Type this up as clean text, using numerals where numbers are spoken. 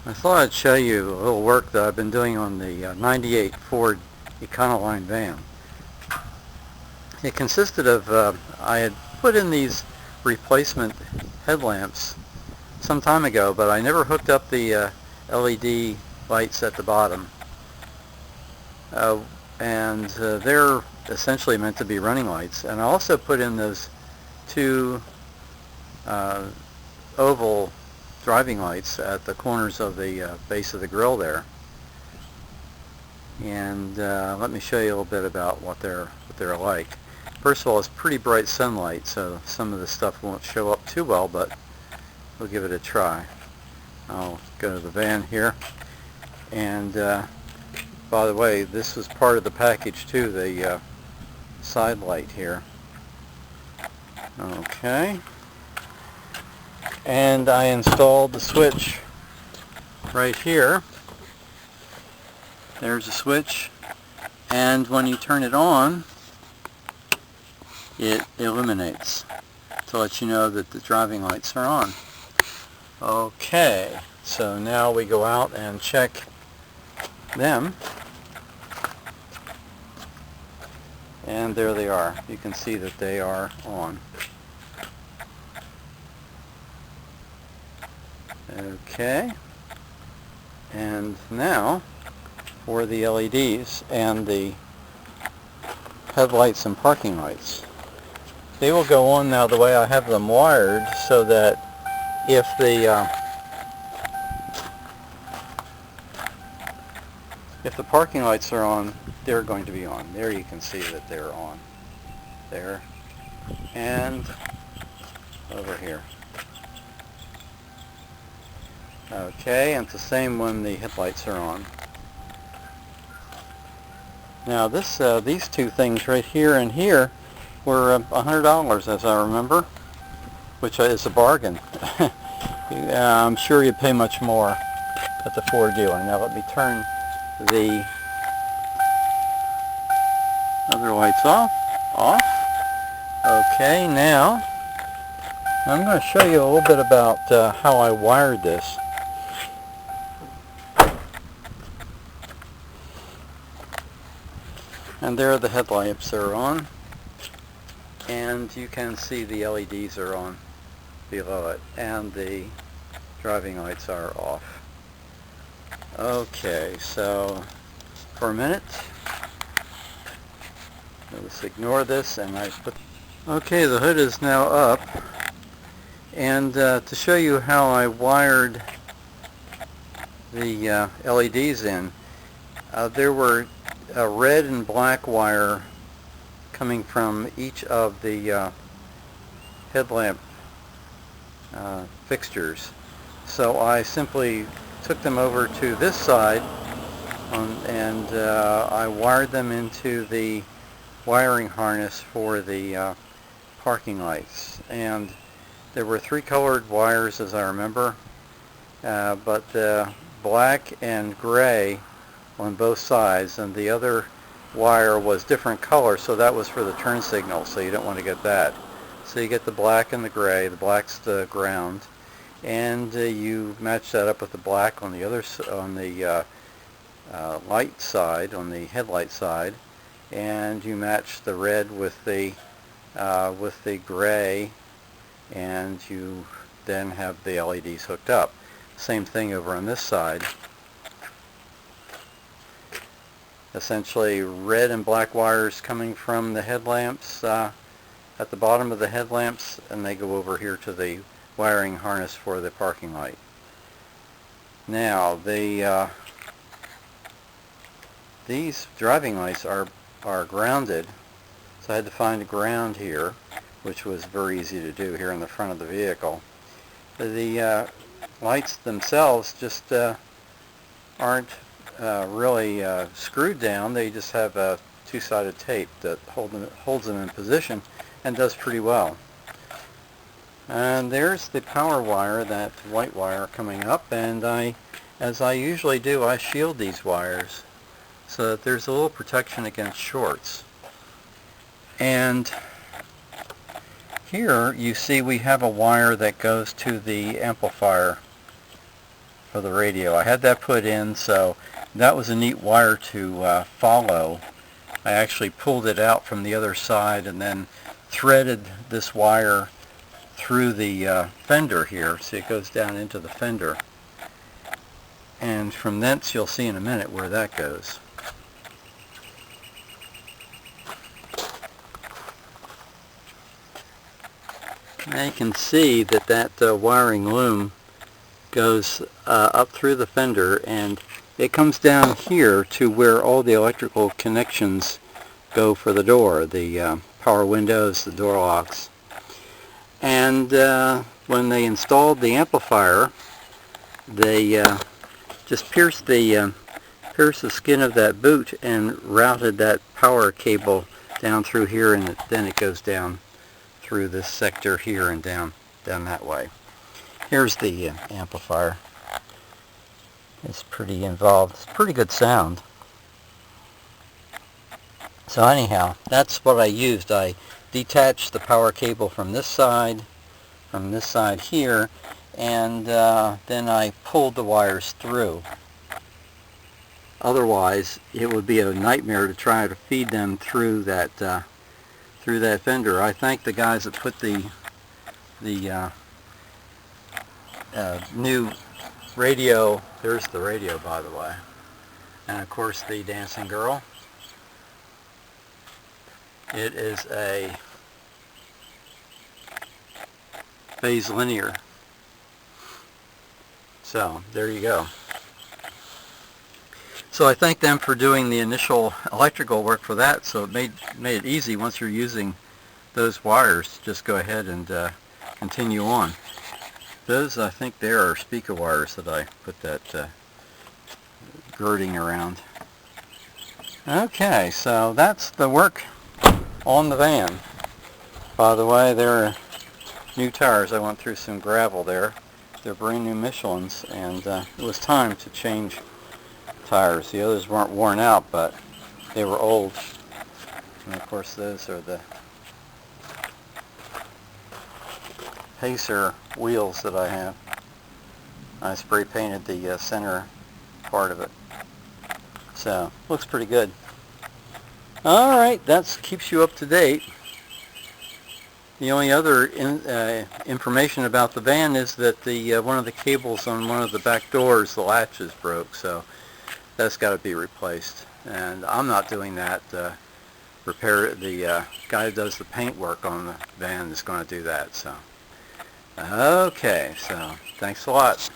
I thought I'd show you a little work that I've been doing on the 98 Ford Econoline van. It consisted of, I had put in these replacement headlamps some time ago, but I never hooked up the LED lights at the bottom. They're essentially meant to be running lights. And I also put in those two oval driving lights at the corners of the base of the grill there. And let me show you a little bit about what they're like. First of all, it's pretty bright sunlight, so some of the stuff won't show up too well, but we'll give it a try. I'll go to the van here, and by the way, this was part of the package too, the side light here. Okay, and I installed the switch right here. There's a switch, and when you turn it on, it illuminates to let you know that the driving lights are on. Okay, so now we go out and check them, and there they are. You can see that they are on. Okay, and now for the LEDs and the headlights and parking lights. They will go on now the way I have them wired, so that if the parking lights are on, they're going to be on. There you can see that they're on. There. And over here. Okay, and it's the same when the headlights are on. Now these two things right here and here were $100 as I remember, which is a bargain. I'm sure you'd pay much more at the Ford dealer. Now let me turn the other lights off. Okay, now I'm going to show you a little bit about how I wired this. And there the headlamps are on, and you can see the LEDs are on below it, and the driving lights are off. Okay, so for a minute, let's ignore this, and okay, the hood is now up, and to show you how I wired the LEDs in, there were a red and black wire coming from each of the headlamp fixtures. So I simply took them over to this side and I wired them into the wiring harness for the parking lights. And there were three colored wires as I remember, but black and gray on both sides, and the other wire was different color, so that was for the turn signal, so you don't want to get that. So you get the black and the gray. The black's the ground, and you match that up with the black on the other light side, on the headlight side, and you match the red with the gray, and you then have the LEDs hooked up. Same thing over on this side. Essentially red and black wires coming from the headlamps at the bottom of the headlamps, and they go over here to the wiring harness for the parking light. Now these driving lights are grounded, so I had to find a ground here, which was very easy to do here in the front of the vehicle. The lights themselves just aren't really screwed down. They just have a two-sided tape that holds them in position and does pretty well. And there's the power wire, that white wire coming up, and as I usually do, I shield these wires so that there's a little protection against shorts. And here you see we have a wire that goes to the amplifier for the radio. I had that put in, so that was a neat wire to follow. I actually pulled it out from the other side and then threaded this wire through the fender here. See, it goes down into the fender. And from thence you'll see in a minute where that goes. Now you can see that that wiring loom goes up through the fender, and it comes down here to where all the electrical connections go for the door, the power windows, the door locks. And when they installed the amplifier, they just pierced the skin of that boot and routed that power cable down through here, and then it goes down through this sector here and down that way. Here's the amplifier. It's pretty involved. It's pretty good sound. So anyhow, that's what I used. I detached the power cable from this side here, and then I pulled the wires through. Otherwise, it would be a nightmare to try to feed them through that fender. I thank the guys that put the new radio. There's the radio, by the way, and of course the dancing girl. It is a phase linear. So there you go. So I thank them for doing the initial electrical work for that, so it made it easy once you're using those wires to just go ahead and continue on. Those, I think, there are speaker wires that I put that girding around. Okay, so that's the work on the van. By the way, there are new tires. I went through some gravel there. They're brand new Michelins, and it was time to change tires. The others weren't worn out, but they were old. And of course, those are the Pacer wheels that I have. I spray painted the center part of it. So, looks pretty good. Alright, that keeps you up to date. The only other information about the van is that the one of the cables on one of the back doors, the latch is broke, so that's got to be replaced. And I'm not doing that. The guy who does the paint work on the van is going to do that. So, okay, so thanks a lot.